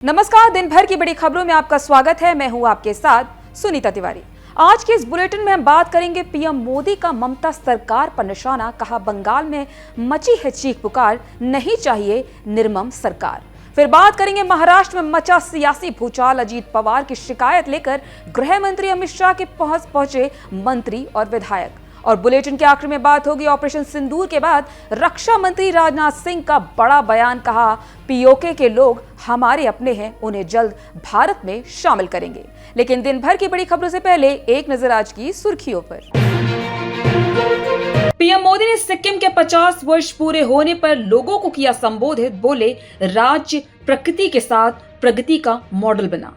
नमस्कार, दिन भर की बड़ी खबरों में आपका स्वागत है। मैं हूं आपके साथ सुनीता तिवारी। आज के इस बुलेटिन में हम बात करेंगे पीएम मोदी का ममता सरकार पर निशाना। कहा, बंगाल में मची है चीख पुकार, नहीं चाहिए निर्मम सरकार। फिर बात करेंगे महाराष्ट्र में मचा सियासी भूचाल। अजीत पवार की शिकायत लेकर गृह मंत्री अमित शाह के पास पहुंचे मंत्री और विधायक। और बुलेटिन के आखिर में बात होगी ऑपरेशन सिंदूर के बाद रक्षा मंत्री राजनाथ सिंह का बड़ा बयान। कहा, पीओके के लोग हमारे अपने हैं, उन्हें जल्द भारत में शामिल करेंगे। लेकिन दिन भर की बड़ी खबरों से पहले एक नजर आज की सुर्खियों पर। पीएम मोदी ने सिक्किम के 50 वर्ष पूरे होने पर लोगों को किया संबोधित। बोले, राज्य प्रकृति के साथ प्रगति का मॉडल बना।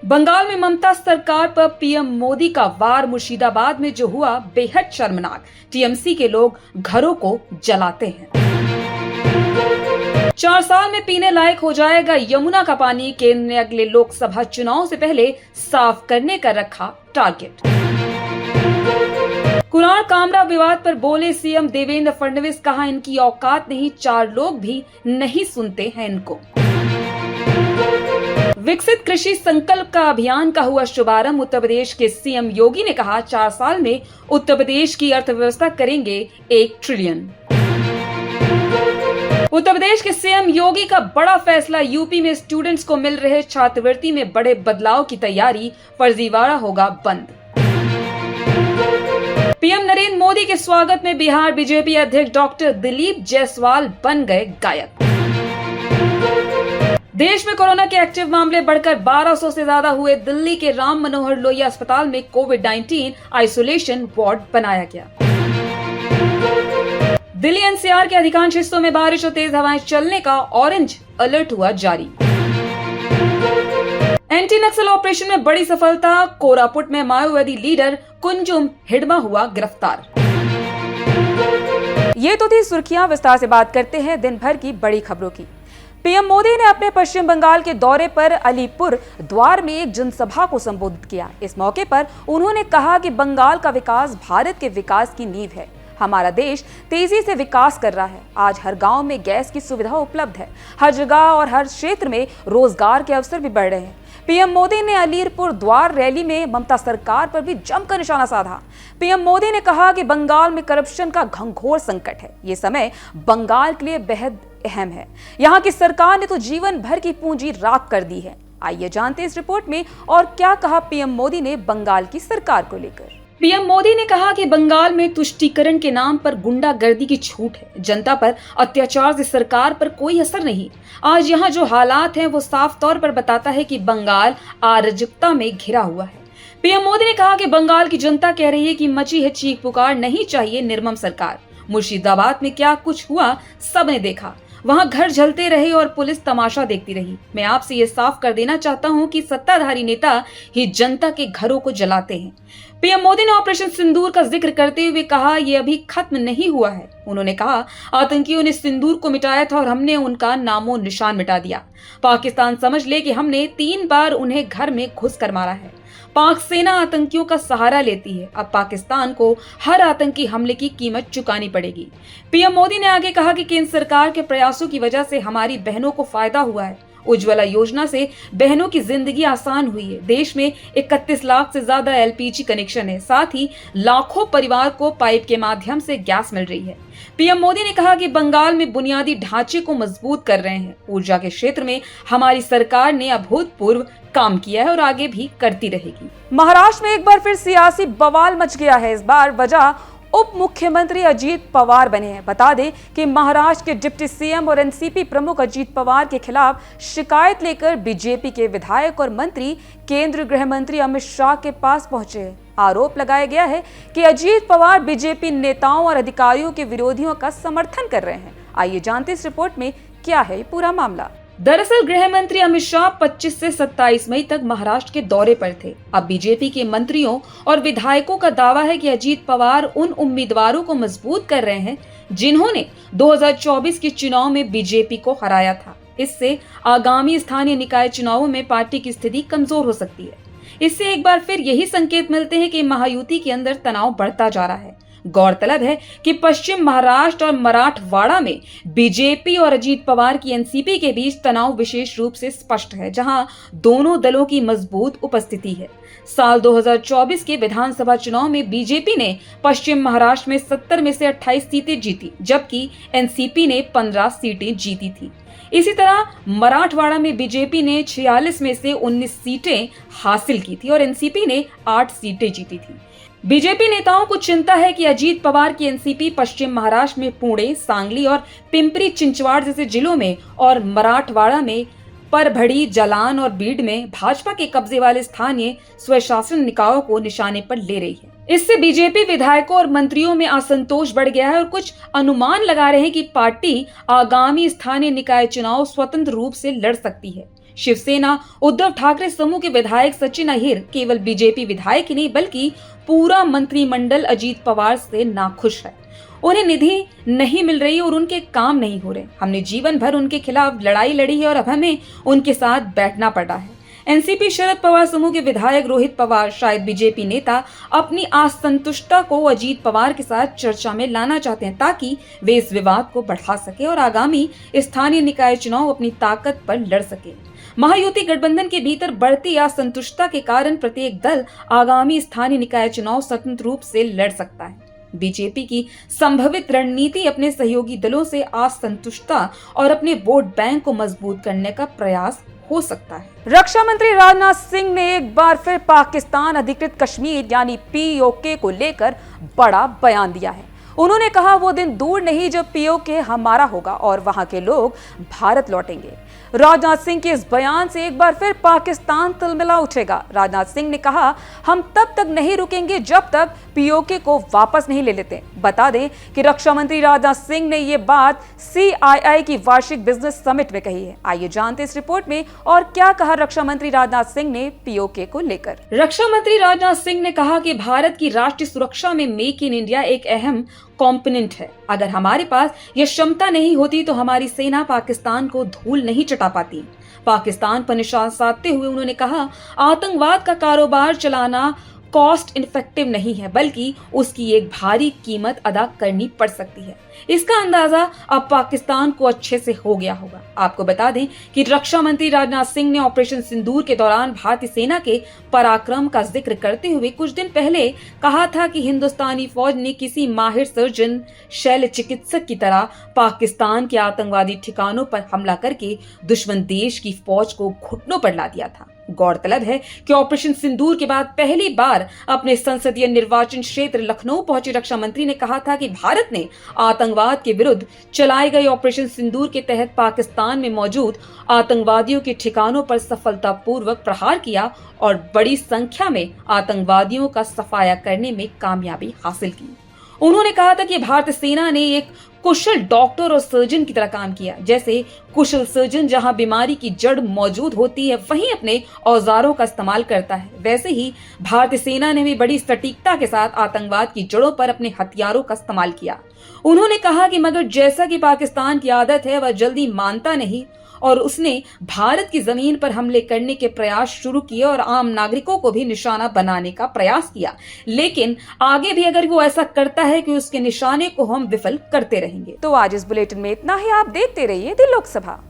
बंगाल में ममता सरकार पर पीएम मोदी का वार। मुर्शिदाबाद में जो हुआ बेहद शर्मनाक। टीएमसी के लोग घरों को जलाते हैं। 4 साल में पीने लायक हो जाएगा यमुना का पानी। केंद्र ने अगले लोकसभा चुनाव से पहले साफ करने का रखा टारगेट। कुरान कामरा विवाद पर बोले सीएम देवेंद्र फडणवीस। कहा, इनकी औकात नहीं, 4 लोग भी नहीं सुनते हैं इनको। विकसित कृषि संकल्प का अभियान का हुआ शुभारंभ। उत्तर प्रदेश के सीएम योगी ने कहा, 4 साल में उत्तर प्रदेश की अर्थव्यवस्था करेंगे 1 ट्रिलियन। उत्तर प्रदेश के सीएम योगी का बड़ा फैसला। यूपी में स्टूडेंट्स को मिल रहे छात्रवृत्ति में बड़े बदलाव की तैयारी। फर्जीवाड़ा होगा बंद। पीएम नरेंद्र मोदी के स्वागत में बिहार बीजेपी अध्यक्ष डॉक्टर दिलीप जायसवाल बन गए गायक। देश में कोरोना के एक्टिव मामले बढ़कर 1200 से ज्यादा हुए। दिल्ली के राम मनोहर लोहिया अस्पताल में कोविड-19 आइसोलेशन वार्ड बनाया गया। दिल्ली एनसीआर के अधिकांश हिस्सों में बारिश और तेज हवाएं चलने का ऑरेंज अलर्ट हुआ जारी। एंटी नक्सल ऑपरेशन में बड़ी सफलता। कोरापुट में माओवादी लीडर कुंजुम हिडमा हुआ गिरफ्तार। ये तो थी सुर्खियां। विस्तार से बात करते हैं दिन भर की बड़ी खबरों की। पीएम मोदी ने अपने पश्चिम बंगाल के दौरे पर अलीपुर द्वार में एक जनसभा को संबोधित किया। इस मौके पर उन्होंने कहा कि बंगाल का विकास भारत के विकास की नींव है। हमारा देश तेजी से विकास कर रहा है। आज हर गांव में गैस की सुविधा उपलब्ध है। हर जगह और हर क्षेत्र में रोजगार के अवसर भी बढ़ रहे हैं। पीएम मोदी ने अलीपुर द्वार रैली में ममता सरकार पर भी जमकर निशाना साधा। पीएम मोदी ने कहा कि बंगाल में करप्शन का घंघोर संकट है। ये समय बंगाल के लिए बेहद अहम है। यहाँ की सरकार ने तो जीवन भर की पूंजी राख कर दी है। आइए जानते हैं इस रिपोर्ट में और क्या कहा पीएम मोदी ने बंगाल की सरकार को लेकर। पीएम मोदी ने कहा कि बंगाल में तुष्टीकरण के नाम पर गुंडागर्दी की छूट है। जनता पर अत्याचार से सरकार पर कोई असर नहीं। आज यहाँ जो हालात हैं वो साफ तौर पर बताता है कि बंगाल अराजकता में घिरा हुआ है। पीएम मोदी ने कहा कि बंगाल की जनता कह रही है कि मची है चीख पुकार, नहीं चाहिए निर्मम सरकार। मुर्शिदाबाद में क्या कुछ हुआ सबने देखा। वहां घर जलते रहे और पुलिस तमाशा देखती रही। मैं आपसे ये साफ कर देना चाहता हूं कि सत्ताधारी नेता ही जनता के घरों को जलाते हैं। पीएम मोदी ने ऑपरेशन सिंदूर का जिक्र करते हुए कहा, यह अभी खत्म नहीं हुआ है। उन्होंने कहा, आतंकियों ने सिंदूर को मिटाया था और हमने उनका नामो निशान मिटा दिया। पाकिस्तान समझ ले कि हमने 3 बार उन्हें घर में घुस कर मारा है। पाक सेना आतंकियों का सहारा लेती है। अब पाकिस्तान को हर आतंकी हमले की कीमत चुकानी पड़ेगी। पीएम मोदी ने आगे कहा कि केंद्र सरकार के प्रयासों की वजह से हमारी बहनों को फायदा हुआ है। उज्ज्वला योजना से बहनों की जिंदगी आसान हुई है। देश में 31 लाख से ज्यादा एलपीजी कनेक्शन है। साथ ही लाखों परिवार को पाइप के माध्यम से गैस मिल रही है। पीएम मोदी ने कहा कि बंगाल में बुनियादी ढांचे को मजबूत कर रहे हैं। ऊर्जा के क्षेत्र में हमारी सरकार ने अभूतपूर्व काम किया है और आगे भी करती रहेगी। महाराष्ट्र में एक बार फिर सियासी बवाल मच गया है। इस बार वजह उप मुख्यमंत्री अजीत पवार बने हैं। बता दें कि महाराष्ट्र के डिप्टी सीएम और एनसीपी प्रमुख अजीत पवार के खिलाफ शिकायत लेकर बीजेपी के विधायक और मंत्री केंद्रीय गृह मंत्री अमित शाह के पास पहुंचे हैं। आरोप लगाया गया है कि अजीत पवार बीजेपी नेताओं और अधिकारियों के विरोधियों का समर्थन कर रहे हैं। आइए जानते इस रिपोर्ट में क्या है पूरा मामला। दरअसल गृह मंत्री अमित शाह 25 से 27 मई तक महाराष्ट्र के दौरे पर थे। अब बीजेपी के मंत्रियों और विधायकों का दावा है कि अजीत पवार उन उम्मीदवारों को मजबूत कर रहे हैं जिन्होंने 2024 के चुनाव में बीजेपी को हराया था। इससे आगामी स्थानीय निकाय चुनावों में पार्टी की स्थिति कमजोर हो सकती है। इससे एक बार फिर यही संकेत मिलते हैं कि महायुति के अंदर तनाव बढ़ता जा रहा है। गौरतलब है कि पश्चिम महाराष्ट्र और मराठवाड़ा में बीजेपी और अजीत पवार की एनसीपी के बीच तनाव विशेष रूप से स्पष्ट है, जहां दोनों दलों की मजबूत उपस्थिति है। साल 2024 के विधानसभा चुनाव में बीजेपी ने पश्चिम महाराष्ट्र में 70 में से 28 सीटें जीती, जबकि एनसीपी ने 15 सीटें जीती थी। इसी तरह मराठवाड़ा में बीजेपी ने 46 में से 19 सीटें हासिल की थी और एनसीपी ने 8 सीटें जीती थी। बीजेपी नेताओं को चिंता है कि अजीत पवार की एनसीपी पश्चिम महाराष्ट्र में पुणे, सांगली और पिंपरी चिंचवाड़ जैसे जिलों में और मराठवाड़ा में परभड़ी, जालान और बीड में भाजपा के कब्जे वाले स्थानीय स्वशासन निकायों को निशाने पर ले रही है। इससे बीजेपी विधायकों और मंत्रियों में असंतोष बढ़ गया है और कुछ अनुमान लगा रहे हैं कि पार्टी आगामी स्थानीय निकाय चुनाव स्वतंत्र रूप से लड़ सकती है। शिवसेना उद्धव ठाकरे समूह के विधायक सचिन अहिर केवल बीजेपी विधायक ही नहीं बल्कि पूरा मंत्रिमंडल अजीत पवार से नाखुश है। उन्हें निधि नहीं मिल रही और उनके काम नहीं हो रहे। हमने जीवन भर उनके खिलाफ लड़ाई लड़ी है और अब हमें उनके साथ बैठना पड़ा है। एनसीपी शरद पवार समूह के विधायक रोहित पवार शायद बीजेपी नेता अपनी असंतुष्टता को अजीत पवार के साथ चर्चा में लाना चाहते हैं ताकि वे इस विवाद को बढ़ा सके और आगामी स्थानीय निकाय चुनाव अपनी ताकत पर लड़ सके। महायुति गठबंधन के भीतर बढ़ती असंतुष्टता के कारण प्रत्येक दल आगामी स्थानीय निकाय चुनाव स्वतंत्र रूप से लड़ सकता है। बीजेपी की संभावित रणनीति अपने सहयोगी दलों से असंतुष्टता और अपने वोट बैंक को मजबूत करने का प्रयास हो सकता है। रक्षा मंत्री राजनाथ सिंह ने एक बार फिर पाकिस्तान अधिकृत कश्मीर यानी पीओके को लेकर बड़ा बयान दिया है। उन्होंने कहा वो दिन दूर नहीं जब पीओके हमारा होगा और वहां के लोग भारत लौटेंगे। राजनाथ सिंह के इस बयान से एक बार फिर पाकिस्तान तिलमिला उठेगा। राजनाथ सिंह ने कहा, हम तब तक नहीं रुकेंगे जब तक पीओके को वापस नहीं ले लेते। बता दें कि रक्षा मंत्री राजनाथ सिंह ने ये बात CII की वार्षिक बिजनेस समिट में कही है। आइए जानते इस रिपोर्ट में और क्या कहा रक्षा मंत्री राजनाथ सिंह ने पीओके को लेकर। रक्षा मंत्री राजनाथ सिंह ने कहा कि भारत की राष्ट्रीय सुरक्षा में मेक इन इंडिया एक अहम कॉम्पोनेंट है। अगर हमारे पास यह क्षमता नहीं होती तो हमारी सेना पाकिस्तान को धूल नहीं चटा पाती। पाकिस्तान पर निशाना साधते हुए उन्होंने कहा, आतंकवाद का कारोबार चलाना कॉस्ट इफेक्टिव नहीं है बल्कि उसकी एक भारी कीमत अदा करनी पड़ सकती है। इसका अंदाजा अब पाकिस्तान को अच्छे से हो गया होगा। आपको बता दें कि रक्षा मंत्री राजनाथ सिंह ने ऑपरेशन सिंदूर के दौरान भारतीय सेना के पराक्रम का जिक्र करते हुए कुछ दिन पहले कहा था कि हिंदुस्तानी फौज ने किसी माहिर सर्जन, शैल्य चिकित्सक की तरह पाकिस्तान के आतंकवादी ठिकानों पर हमला करके दुश्मन देश की फौज को घुटनों पर ला दिया था। गौरतलब है कि ऑपरेशन सिंदूर के बाद पहली बार अपने संसदीय निर्वाचन क्षेत्र लखनऊ पहुंचे रक्षा मंत्री ने कहा था कि भारत ने आतंकवाद के विरुद्ध चलाए गए ऑपरेशन सिंदूर के तहत पाकिस्तान में मौजूद आतंकवादियों के ठिकानों पर सफलतापूर्वक प्रहार किया और बड़ी संख्या में आतंकवादियों का सफाया करने में कामयाबी हासिल की। उन्होंने कहा था कि भारतीय सेना ने एक कुशल डॉक्टर और सर्जन की तरह काम किया। जैसे कुशल सर्जन जहां बीमारी की जड़ मौजूद होती है वहीं अपने औजारों का इस्तेमाल करता है, वैसे ही भारतीय सेना ने भी बड़ी सटीकता के साथ आतंकवाद की जड़ों पर अपने हथियारों का इस्तेमाल किया। उन्होंने कहा कि मगर जैसा कि पाकिस्तान की आदत है वह जल्दी मानता नहीं और उसने भारत की जमीन पर हमले करने के प्रयास शुरू किए और आम नागरिकों को भी निशाना बनाने का प्रयास किया। लेकिन आगे भी अगर वो ऐसा करता है कि उसके निशाने को हम विफल करते रहेंगे। तो आज इस बुलेटिन में इतना ही। आप देखते रहिए दी लोकसभा।